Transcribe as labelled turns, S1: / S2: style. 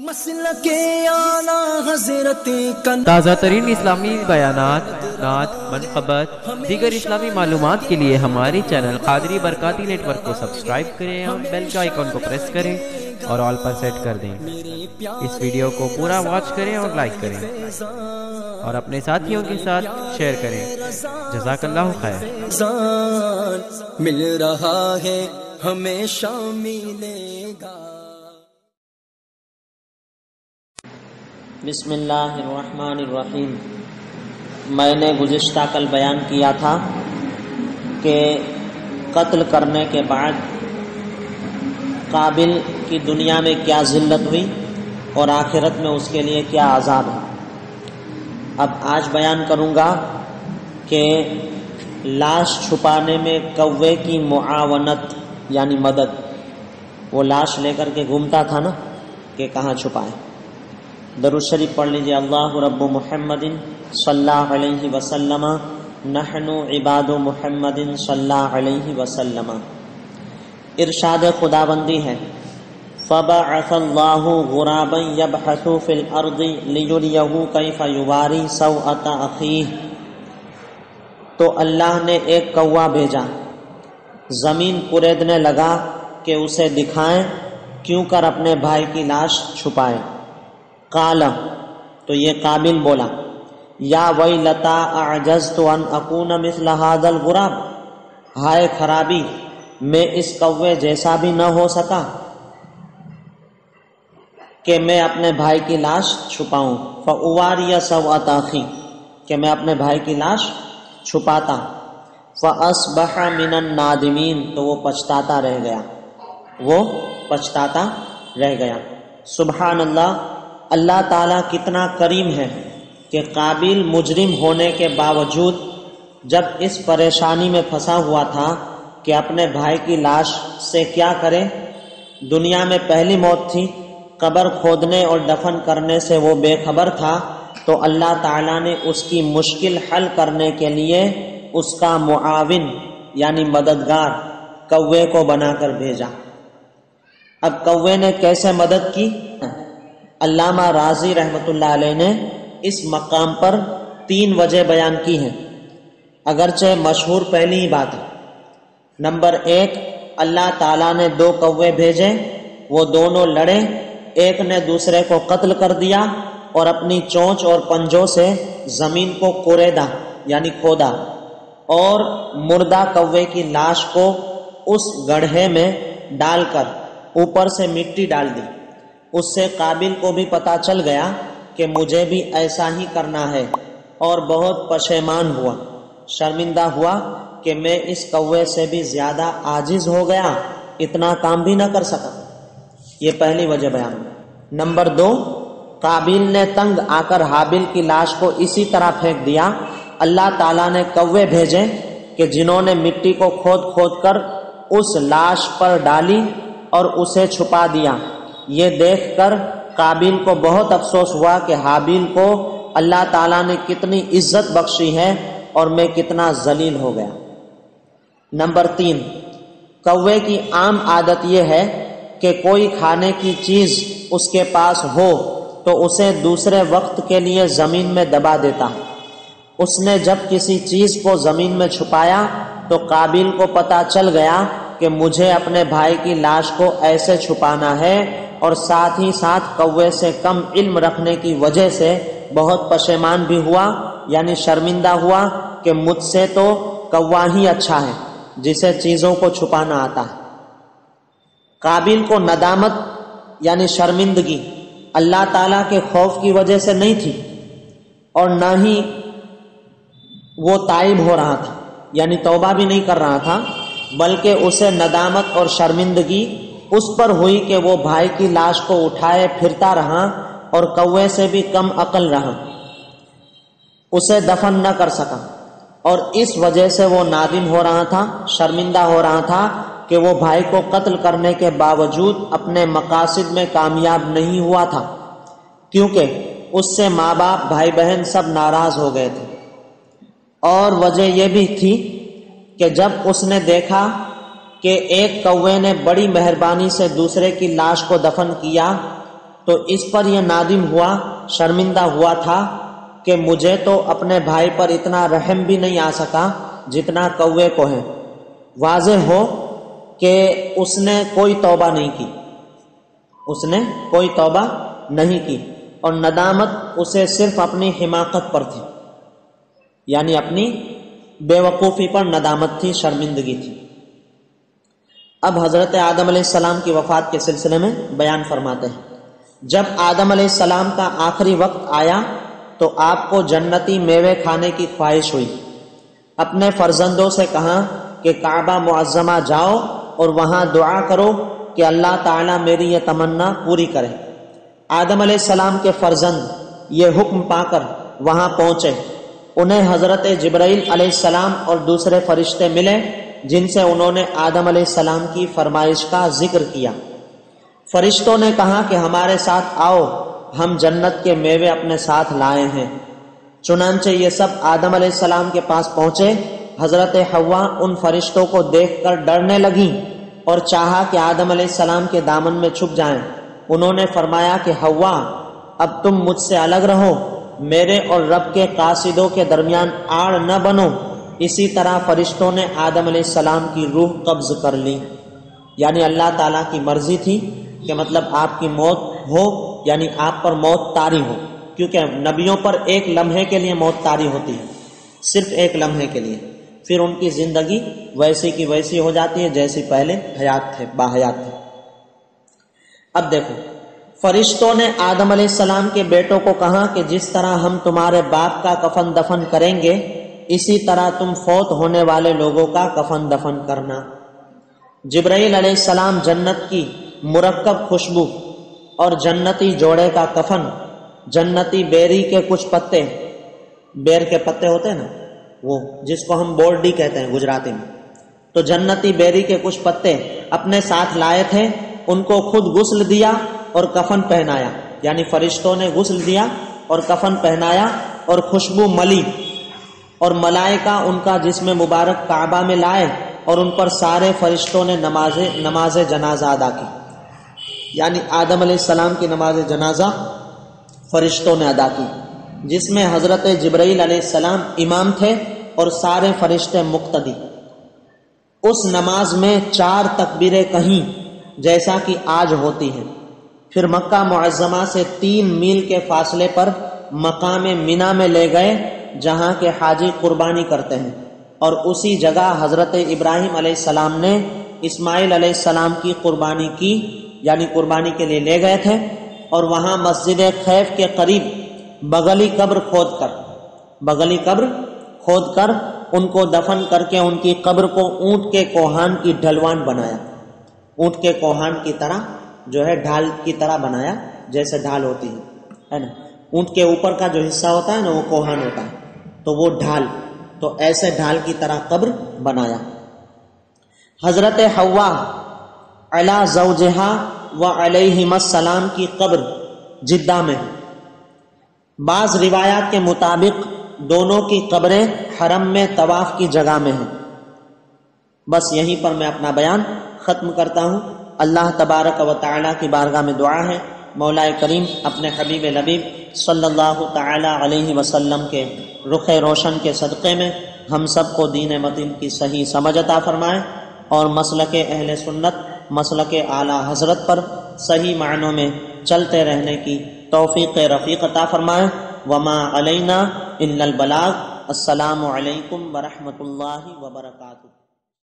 S1: مسلک اعلیٰ حضرت
S2: تازہ ترین اسلامی بیانات، نعت، منقبت، دیگر اسلامی معلومات کے لیے ہماری چینل قادری برکاتی نیٹ ورک کو سبسکرائب کریں اور بیل کا آئیکن کو پریس کریں اور آل پر سیٹ کر دیں۔ اس ویڈیو کو پورا واچ کریں اور لائک کریں اور اپنے ساتھیوں کے ساتھ شیئر کریں۔ جزاک اللہ خیر۔
S1: مل رہا ہے ہمیشہ ملے گا۔
S3: بسم اللہ الرحمن الرحیم۔ میں نے گزشتہ کل بیان کیا تھا کہ قتل کرنے کے بعد قابل کی دنیا میں کیا ذلت ہوئی اور آخرت میں اس کے لیے کیا عذاب ہے۔ اب آج بیان کروں گا کہ لاش چھپانے میں کوے کی معاونت یعنی مدد، وہ لاش لے کر کے گھومتا تھا نا کہ کہاں چھپائے۔ درود شریف پڑھ لیجیے۔ اللہ رب محمد صلی اللہ علیہ وسلم، نحن عباد محمد صلی اللہ علیہ وسلم۔ ارشاد خداوندی ہے، فبعث اللہ غرابا یبحث فی الارض لیریہ کیف یواری سوءۃ اخیہ۔ تو اللہ نے ایک کوا بھیجا، زمین کریدنے لگا کہ اسے دکھائیں کیوں کر اپنے بھائی کی لاش چھپائے۔ قال، تو یہ قابل بولا، یا ویلتا اعجزت ان اکون مثل ھذا الغراب، ہائے خرابی، میں اس کوے جیسا بھی نہ ہو سکا کہ میں اپنے بھائی کی لاش چھپاؤں۔ فاواری سوءۃ اخی، کہ میں اپنے بھائی کی لاش چھپاتا۔ فاصبح من النادمین، تو وہ پچھتاتا رہ گیا، وہ پچھتاتا رہ گیا۔ سبحان اللہ، اللہ تعالیٰ کتنا کریم ہے کہ قابل مجرم ہونے کے باوجود جب اس پریشانی میں پھنسا ہوا تھا کہ اپنے بھائی کی لاش سے کیا کرے، دنیا میں پہلی موت تھی، قبر کھودنے اور دفن کرنے سے وہ بے خبر تھا، تو اللہ تعالیٰ نے اس کی مشکل حل کرنے کے لیے اس کا معاون یعنی مددگار کوے کو بنا کر بھیجا۔ اب کوے نے کیسے مدد کی؟ علامہ رازی رحمۃ اللہ علیہ نے اس مقام پر 3 وجہ بیان کی ہیں، اگرچہ مشہور پہلی ہی بات ہے۔ نمبر 1، اللہ تعالیٰ نے 2 کوے بھیجے، وہ دونوں لڑے، ایک نے دوسرے کو قتل کر دیا اور اپنی چونچ اور پنجوں سے زمین کو کوریدا یعنی کھودا، اور مردہ کوے کی لاش کو اس گڑھے میں ڈال کر اوپر سے مٹی ڈال دی۔ اس سے قابل کو بھی پتہ چل گیا کہ مجھے بھی ایسا ہی کرنا ہے، اور بہت پشیمان ہوا، شرمندہ ہوا کہ میں اس کوے سے بھی زیادہ عاجز ہو گیا، اتنا کام بھی نہ کر سکا۔ یہ پہلی وجہ بیان ہے۔ نمبر 2، قابل نے تنگ آ کر حابل کی لاش کو اسی طرح پھینک دیا۔ اللہ تعالیٰ نے کوے بھیجے کہ جنہوں نے مٹی کو کھود کھود کر اس لاش پر ڈالی اور اسے چھپا دیا۔ یہ دیکھ کر قابل کو بہت افسوس ہوا کہ حابیل کو اللہ تعالیٰ نے کتنی عزت بخشی ہے اور میں کتنا ذلیل ہو گیا۔ نمبر 3، کوے کی عام عادت یہ ہے کہ کوئی کھانے کی چیز اس کے پاس ہو تو اسے دوسرے وقت کے لیے زمین میں دبا دیتا۔ اس نے جب کسی چیز کو زمین میں چھپایا تو قابل کو پتہ چل گیا کہ مجھے اپنے بھائی کی لاش کو ایسے چھپانا ہے، اور ساتھ ہی ساتھ کوے سے کم علم رکھنے کی وجہ سے بہت پشیمان بھی ہوا یعنی شرمندہ ہوا کہ مجھ سے تو کوا ہی اچھا ہے جسے چیزوں کو چھپانا آتا ہے۔ قابل کو ندامت یعنی شرمندگی اللہ تعالیٰ کے خوف کی وجہ سے نہیں تھی، اور نہ ہی وہ تائب ہو رہا تھا یعنی توبہ بھی نہیں کر رہا تھا، بلکہ اسے ندامت اور شرمندگی اس پر ہوئی کہ وہ بھائی کی لاش کو اٹھائے پھرتا رہا اور کوے سے بھی کم عقل رہا، اسے دفن نہ کر سکا، اور اس وجہ سے وہ نادم ہو رہا تھا، شرمندہ ہو رہا تھا کہ وہ بھائی کو قتل کرنے کے باوجود اپنے مقاصد میں کامیاب نہیں ہوا تھا، کیونکہ اس سے ماں باپ بھائی بہن سب ناراض ہو گئے تھے۔ اور وجہ یہ بھی تھی کہ جب اس نے دیکھا کہ ایک کوے نے بڑی مہربانی سے دوسرے کی لاش کو دفن کیا تو اس پر یہ نادم ہوا، شرمندہ ہوا تھا کہ مجھے تو اپنے بھائی پر اتنا رحم بھی نہیں آ سکا جتنا کوے کو ہے۔ واضح ہو کہ اس نے کوئی توبہ نہیں کی، اس نے کوئی توبہ نہیں کی، اور ندامت اسے صرف اپنی حماقت پر تھی، یعنی اپنی بے وقوفی پر ندامت تھی، شرمندگی تھی۔ اب حضرت آدم علیہ السلام کی وفات کے سلسلے میں بیان فرماتے ہیں، جب آدم علیہ السلام کا آخری وقت آیا تو آپ کو جنتی میوے کھانے کی خواہش ہوئی۔ اپنے فرزندوں سے کہا کہ کعبہ معظمہ جاؤ اور وہاں دعا کرو کہ اللہ تعالیٰ میری یہ تمنا پوری کرے۔ آدم علیہ السلام کے فرزند یہ حکم پا کر وہاں پہنچے۔ انہیں حضرت جبرائیل علیہ السلام اور دوسرے فرشتے ملے جن سے انہوں نے آدم علیہ السلام کی فرمائش کا ذکر کیا۔ فرشتوں نے کہا کہ ہمارے ساتھ آؤ، ہم جنت کے میوے اپنے ساتھ لائے ہیں۔ چنانچہ یہ سب آدم علیہ السلام کے پاس پہنچے۔ حضرت حوا ان فرشتوں کو دیکھ کر ڈرنے لگیں اور چاہا کہ آدم علیہ السلام کے دامن میں چھپ جائیں۔ انہوں نے فرمایا کہ حوا، اب تم مجھ سے الگ رہو، میرے اور رب کے قاصدوں کے درمیان آڑ نہ بنو۔ اسی طرح فرشتوں نے آدم علیہ السلام کی روح قبض کر لی، یعنی اللہ تعالیٰ کی مرضی تھی کہ مطلب آپ کی موت ہو، یعنی آپ پر موت طاری ہو، کیونکہ نبیوں پر ایک لمحے کے لیے موت طاری ہوتی ہے، صرف ایک لمحے کے لیے، پھر ان کی زندگی ویسی کی ویسی ہو جاتی ہے جیسی پہلے حیات تھے، باحیات تھے۔ اب دیکھو، فرشتوں نے آدم علیہ السلام کے بیٹوں کو کہا کہ جس طرح ہم تمہارے باپ کا کفن دفن کریں گے، اسی طرح تم فوت ہونے والے لوگوں کا کفن دفن کرنا۔ جبرائیل علیہ السلام جنت کی مرکب خوشبو اور جنتی جوڑے کا کفن، جنتی بیری کے کچھ پتے، بیر کے پتے ہوتے ہیں نا وہ، جس کو ہم بورڈی کہتے ہیں گجراتی میں، تو جنتی بیری کے کچھ پتے اپنے ساتھ لائے تھے۔ ان کو خود غسل دیا اور کفن پہنایا، یعنی فرشتوں نے غسل دیا اور کفن پہنایا اور خوشبو ملی، اور ملائکہ ان کا جسم مبارک کعبہ میں لائے اور ان پر سارے فرشتوں نے نماز جنازہ ادا کی، یعنی آدم علیہ السلام کی نماز جنازہ فرشتوں نے ادا کی، جس میں حضرت جبرائیل علیہ السلام امام تھے اور سارے فرشتے مقتدی۔ اس نماز میں 4 تکبیریں کہیں جیسا کہ آج ہوتی ہیں۔ پھر مکہ معظمہ سے 3 میل کے فاصلے پر مقام مینا میں لے گئے جہاں کے حاجی قربانی کرتے ہیں، اور اسی جگہ حضرت ابراہیم علیہ السلام نے اسماعیل علیہ السلام کی قربانی کی، یعنی قربانی کے لیے لے گئے تھے، اور وہاں مسجد خیف کے قریب بغلی قبر کھود کر ان کو دفن کر کے ان کی قبر کو اونٹ کے کوہان کی ڈھلوان بنایا، اونٹ کے کوہان کی طرح جو ہے ڈھال کی طرح بنایا، جیسے ڈھال ہوتی ہے نا، اونٹ کے اوپر کا جو حصہ ہوتا ہے نا وہ کوہان ہوتا ہے، تو وہ ڈھال، تو ایسے ڈھال کی طرح قبر بنایا۔ حضرت حوا علی زوجہا و علیہم السلام کی قبر جدہ میں ہے۔ بعض روایات کے مطابق دونوں کی قبریں حرم میں طواف کی جگہ میں ہیں۔ بس یہیں پر میں اپنا بیان ختم کرتا ہوں۔ اللہ تبارک و تعالیٰ کی بارگاہ میں دعا ہے، مولا کریم اپنے حبیب لبیب صلی اللہ تعالی علیہ وسلم کے رخ روشن کے صدقے میں ہم سب کو دین متین کی صحیح سمجھ عطا فرمائے، اور مسلک اہل سنت، مسلک اعلیٰ حضرت پر صحیح معنوں میں چلتے رہنے کی توفیق رفیق عطا فرمائے۔ وما علینا الا البلاغ۔ السلام علیکم ورحمۃ اللہ وبرکاتہ۔